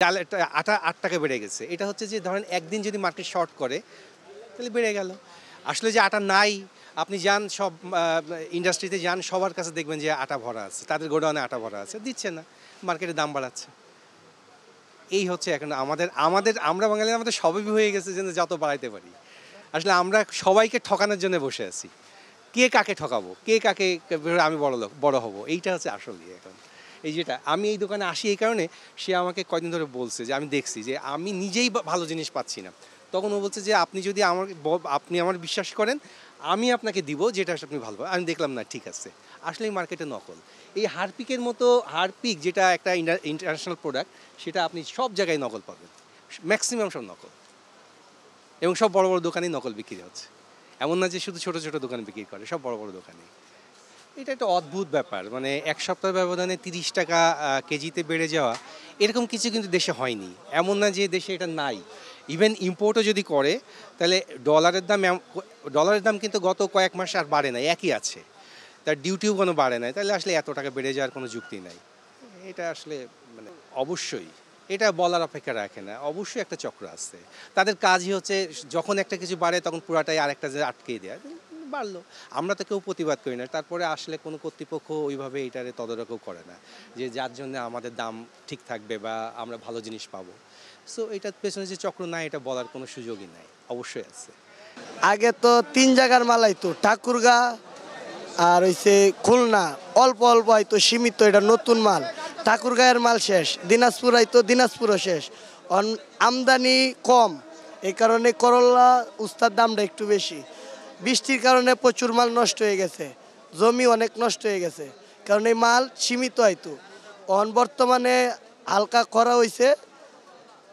ডালের আটা ৳৮ বেড়ে গেছে। এটা হচ্ছে যে ধরেন একদিন যদি মার্কেট শর্ট করে তাহলে বেড়ে গেল। আসলে যে আটা নাই, আপনি যান সব ইন্ডাস্ট্রিতে যান, সবার কাছে দেখবেন যে আটা ভরা আছে, তাদের গোডাউনে আটা ভরা আছে, দিচ্ছে না, মার্কেটে দাম বাড়াচ্ছে। এই হচ্ছে এখন আমাদের আমাদের আমরা বাঙালি আমাদের স্বভাবই হয়ে গেছে যে যত বাড়াইতে পারি। আসলে আমরা সবাইকে ঠকানোর জন্য বসে আছি। কে কাকে ঠকাবো, কে কাকে আমি বড় লোক বড় হব, এইটা হচ্ছে আসলে এখন এই যেটা আমি এই দোকানে আসি এই কারণে সে আমাকে কয়দিন ধরে বলছে যে আমি দেখছি যে আমি নিজেই ভালো জিনিস পাচ্ছি না। তখন ও বলছে যে আপনি যদি আপনি আমার বিশ্বাস করেন আমি আপনাকে দিব যেটা আপনি ভালো পাবেন। আমি দেখলাম না ঠিক আছে, আসলে এই মার্কেটে নকল। এই হারপিকের মতো হারপিক যেটা একটা ইন্টারন্যাশনাল প্রোডাক্ট, সেটা আপনি সব জায়গায় নকল পাবেন, ম্যাক্সিমাম সব নকল, এবং সব বড় বড় দোকানেই নকল বিক্রি হচ্ছে। এমন না যে শুধু ছোট ছোট দোকানে বিক্রি করে, সব বড় বড় দোকানে। এটা একটা অদ্ভুত ব্যাপার, মানে এক সপ্তাহ ব্যবধানে ৳৩০ কেজিতে বেড়ে যাওয়া, এরকম কিছু কিন্তু দেশে হয়নি। এমন না যে দেশে এটা নাই। ইভেন ইম্পোর্টও যদি করে তাহলে ডলারের দাম কিন্তু গত কয়েক মাস আর বাড়ে নাই, একই আছে, তার ডিউটিও কোনো বাড়ে নাই, তাহলে আসলে এত টাকা বেড়ে যাওয়ার কোনো যুক্তি নাই। এটা আসলে মানে অবশ্যই এটা বলার অপেক্ষা রাখে না, অবশ্যই একটা চক্র আছে। তাদের কাজই হচ্ছে যখন একটা কিছু বাড়ে তখন পুরাটাই আরেকটা যে আটকেই দেয়, বাড়লো, আমরা তো কেউ প্রতিবাদ করি না। তারপরে আসলে কোনো কর্তৃপক্ষ ওইভাবে এটারে তদারকও করে না যে যার জন্য আমাদের দাম ঠিক থাকবে বা আমরা ভালো জিনিস পাবো। সো এটার পেছনে যে চক্র নাই এটা বলার কোনো সুযোগই নাই, অবশ্যই আছে। আগে তো ৩ জায়গার মাল আইতো, ঠাকুরগা আর হইছে খুলনা, অল্প অল্প আইতো, সীমিত, এটা নতুন মাল। ঠাকুরগাঁয়ের মাল শেষ, দিনাজপুর আইতো, দিনাজপুরও শেষ। আমদানি কম, এই কারণে করলা উস্তার দামটা একটু বেশি। বৃষ্টির কারণে প্রচুর মাল নষ্ট হয়ে গেছে, জমি অনেক নষ্ট হয়ে গেছে, কারণ এই মাল সীমিত আইতো। বর্তমানে হালকা করা হয়েছে,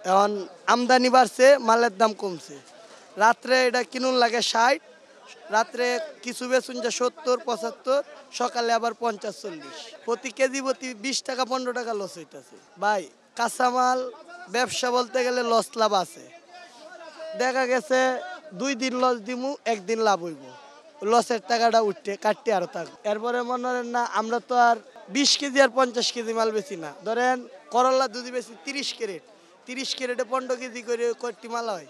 এখন আমদানি বাড়ছে, মালের দাম কমছে। রাত্রে এটা কিনুন লাগে ৬০, রাত্রে কিছু বেচুন যে ৭০-৭৫, সকালে আবার ৫০-৪০। প্রতি কেজি প্রতি ২০ টাকা ১৫ টাকা লস হইতেছে। ভাই কাঁচামাল ব্যবসা বলতে গেলে লস লাভ আছে। দেখা গেছে ২ দিন লস দিমু, ১ দিন লাভ হইব, লসের টাকাটা উঠতে কাটতে আরও থাকবে। এরপরে মনে করেন না, আমরা তো আর ২০ কেজি আর ৫০ কেজি মাল বেশি না। ধরেন করলা যদি বেশি ৩০ ক্যারেট, ৩০ ক্যারেটে ১৫ কেজি করে কয়টি মাল হয়,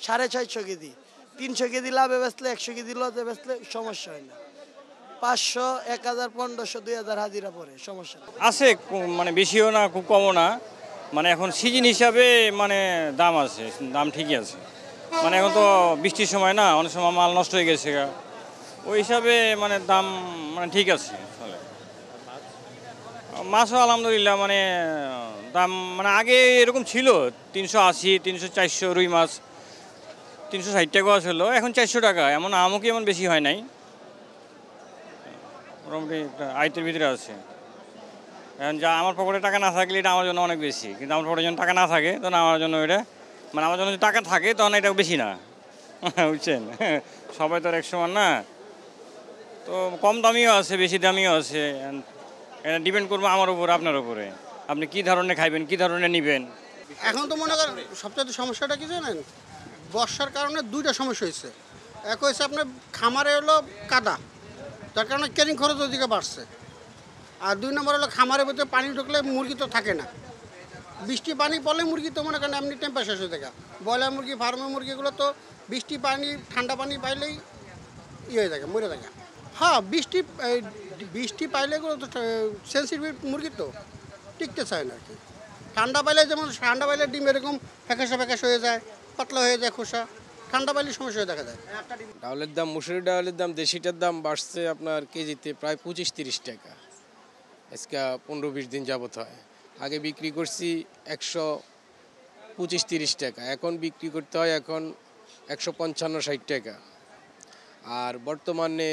৬৫০ কেজি। ৩০০ কেজি লাভে বেচলে ১০০ কেজি লসে বেচলে সমস্যা হয় না। ৫০০, ১০০০, ১৫০০, ২০০০ হাজিরা পড়ে, সমস্যা আছে, মানে বেশিও না খুব কমও না, মানে এখন সিজন হিসাবে মানে দাম আছে, দাম ঠিকই আছে। মানে এখন তো বৃষ্টির সময় না, অনেক সময় মাল নষ্ট হয়ে গেছে, ওই হিসাবে মানে দাম মানে ঠিক আছে। মাছও আলহামদুলিল্লাহ মানে দাম মানে আগে এরকম ছিল ৩৮০, ৩০০, ৪০০ রুই মাছ, ৩৬০ টাকাও ছিল, এখন ৪০০ টাকা। এমন আমও কি এমন বেশি হয় নাই, মোটামুটি আয়তের ভিতরে আছে। এখন যা আমার পকেটে টাকা না থাকলে এটা আমার জন্য অনেক বেশি, কিন্তু আমার পকেটে যখন টাকা না থাকে তখন আমার জন্য এটা মানে আমার জন্য যদি টাকা থাকে তখন এটা বেশি না, বুঝছেন। সবাই তো আর এক সমান না, তো কম দামিও আছে, বেশি দামিও আছে। এটা ডিপেন্ড করবো আমার উপরে, আপনার উপরে, আপনি কী ধরনের খাইবেন, কী ধরনের নেবেন। এখন তো মনে করেন সবচেয়ে সমস্যাটা কি জানেন, বর্ষার কারণে দুইটা সমস্যা হয়েছে। এক হয়েছে আপনার খামারে হলো কাদা, যার কারণে ক্যারিং খরচ ওদিকে বাড়ছে। আর ২ নম্বর হলো খামারের ভিতরে পানি ঢুকলে মুরগি তো থাকে না, বৃষ্টি পানি পড়লে মুরগি তো মনে করেন এমনি টেম্পারেচার হয়ে থাকে। ব্রয়লার মুরগি, ফার্মের মুরগিগুলো তো বৃষ্টি পানি, ঠান্ডা পানি পাইলেই হয়ে থাকে, মরে থাকে। হ্যাঁ, বৃষ্টি পাইলে এগুলো তো সেন্সিটিভ মুরগি তো টিকতে চায় না আর কি। ঠান্ডা পাইলে, যেমন ঠান্ডা পাইলে ডিম এরকম ফ্যাকাশে হয়ে যায়, পাতলা হয়ে যায় খোসা, ঠান্ডা পাইলে সমস্যা হয়ে দেখা যায়। ডাউলের দাম, মুসুরি ডাউলের দাম, দেশিটার দাম বাড়ছে আপনার কেজিতে প্রায় ২৫-৩০ টাকা, আজকে ১৫-২০ দিন যাবত হয়। আগে বিক্রি করছি ১২৫-৩০ টাকা, এখন বিক্রি করতে হয় এখন ১৫৫-৬০ টাকা। আর বর্তমানে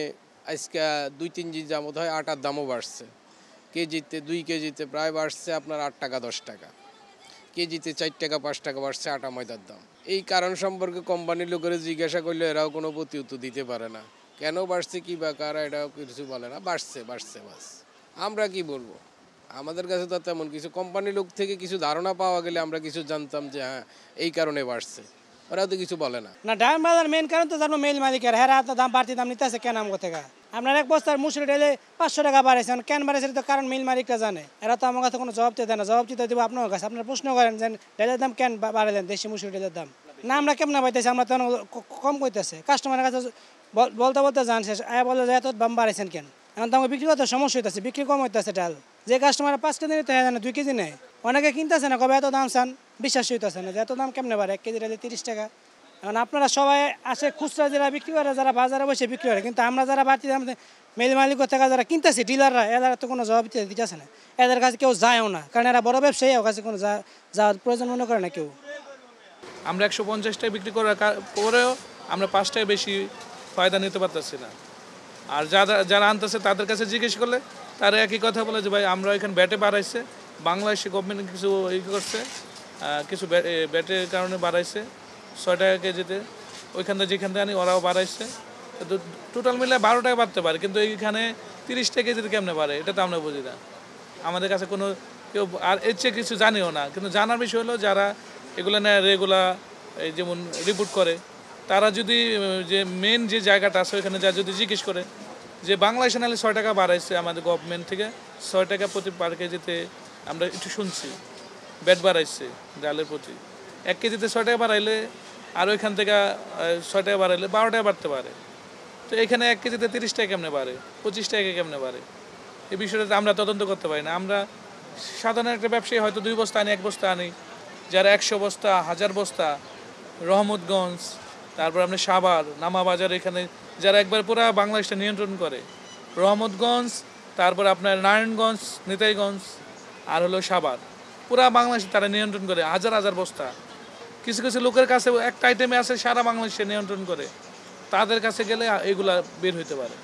আজকে ২-৩ দিন যাবত হয় আটার দামও বাড়ছে, কেজিতে ২ কেজিতে প্রায় বাড়ছে আপনার ৮ টাকা ১০ টাকা, কেজিতে ৪ টাকা ৫ টাকা বাড়ছে আটা ময়দার দাম। এই কারণ সম্পর্কে কোম্পানির লোকেরা জিজ্ঞাসা করলে এরাও কোনো প্রতিউত্তর দিতে পারে না, কেন বাড়ছে কী বা কারা, এটাও কিছু বলে না, বাড়ছে বাস। আমরা কি বলবো, আমাদের কাছে তো তেমন কিছু, কোম্পানির লোক থেকে কিছু ধারণা পাওয়া গেলে আমরা কিছু জানতাম যে হ্যাঁ এই কারণে বাড়ছে, ওরাও তো কিছু বলে না। না, দাম বাড়ার মেন কারণ তো জানো মেল মালিকের, হ্যাঁ দাম বাড়তি দাম নিতে আছে কেন আমার থেকে। আপনার এক বস্তার মুসুরি ডালে 500 টাকা বাড়াইছেন, কেন বাড়াইছে তো কারণ মিল মালিকরা জানে। এরা তো আমার কাছে কোনো জবাব দেয় না, জবাব দিতে দেবো আপনার কাছে। আপনার প্রশ্ন করেন যে ডালের দাম কেন বাড়াইলেন, দেশি মুসুরি ডালের দাম না আমরা কেমন পাইতেছি, আমরা তো কম কইতেছে। কাস্টমারের কাছে বলতে বলতে জান শেষ, বলে যে এত দাম বাড়াইছেন কেন। এখন তো আমাকে বিক্রি করতে সমস্যা হইতেছে, বিক্রি কম হইতেছে ডাল। যে কাস্টমার 5 কেজি নিতে হয় না 2 কেজি নেয়, অনেকে কিনতেছে না, কবে এত দাম চান, বিশ্বাস হইতেছে না যে এত দাম কেমনে বাড়ে। 1 কেজি ডালে 30 টাকা। এখন আপনারা সবাই আসে খুচরা যারা বিক্রি করে, যারা বাজারে বসে বিক্রি করে, কিন্তু আমরা যারা বাড়তি দাম মেল মালিক থেকে যারা কিনতেছি ডিলাররা, এরা তো কোনো জবাব দিতেছে না। এদের কাছে কেউ যায়ও না, কারণ এরা বড় ব্যবসায়ী, ওর কাছে কোনো যাওয়ার প্রয়োজন মনে করে না কেউ। আমরা 150 টাকা বিক্রি করার পরেও আমরা 5 টাকা বেশি ফায়দা নিতে পারতেছি না। আর যারা আনতেছে তাদের কাছে জিজ্ঞেস করলে তারা একই কথা বলে যে ভাই আমরা এখানে ব্যাটে বাড়াইছে, বাংলাদেশে গভর্নমেন্ট কিছু করছে, কিছু ব্যাটের কারণে বাড়াইছে 6 টাকা কেজিতে, ওইখান থেকে যেখান থেকে আনি ওরাও বাড়াইছে। টোটাল মিলে 12 টাকা বাড়তে পারে, কিন্তু এইখানে 30 টাকা কেজিতে কেমনে বাড়ে এটা তো আমরা বুঝি না। আমাদের কাছে কোনো কেউ আর এর চেয়ে কিছু জানিও না। কিন্তু জানার বিষয় হলো যারা এগুলো নেয় রেগুলার, এই যেমন রিপোর্ট করে, তারা যদি যে মেন যে জায়গাটা আছে ওইখানে যা যদি জিজ্ঞেস করে যে বাংলাদেশে নাহলে 6 টাকা বাড়াইছে আমাদের গভর্নমেন্ট থেকে, 6 টাকা প্রতি পার কেজিতে আমরা একটু শুনছি ব্যাট বাড়াইছে ডালের প্রতি। 1 কেজিতে 6 টাকা বাড়াইলে আর ওইখান থেকে 6 টাকা বাড়াইলে 12 টাকা বাড়তে পারে। তো এখানে 1 কেজিতে 30 টাকা কেমনে বাড়ে, 25 টাকা কেমনে বাড়ে, এই বিষয়টা আমরা তদন্ত করতে পারি না। আমরা সাধারণ একটা ব্যবসায়ী হয়তো 2 বস্তা আনি, 1 বস্তা আনি, যারা 100 বস্তা 1000 বস্তা, রহমতগঞ্জ, তারপর আপনি সাভার নামাবাজার, এখানে যারা একবার পুরো বাংলাদেশটা নিয়ন্ত্রণ করে, রহমতগঞ্জ, তারপর আপনার নারায়ণগঞ্জ, নিতাইগঞ্জ, আর হলো সাভার, পুরা বাংলাদেশে তারা নিয়ন্ত্রণ করে হাজার হাজার বস্তা। কিছু কিছু লোকের কাছে একটা আইটেমে আছে সারা বাংলাদেশে নিয়ন্ত্রণ করে, তাদের কাছে গেলে এগুলা বের হইতে পারে।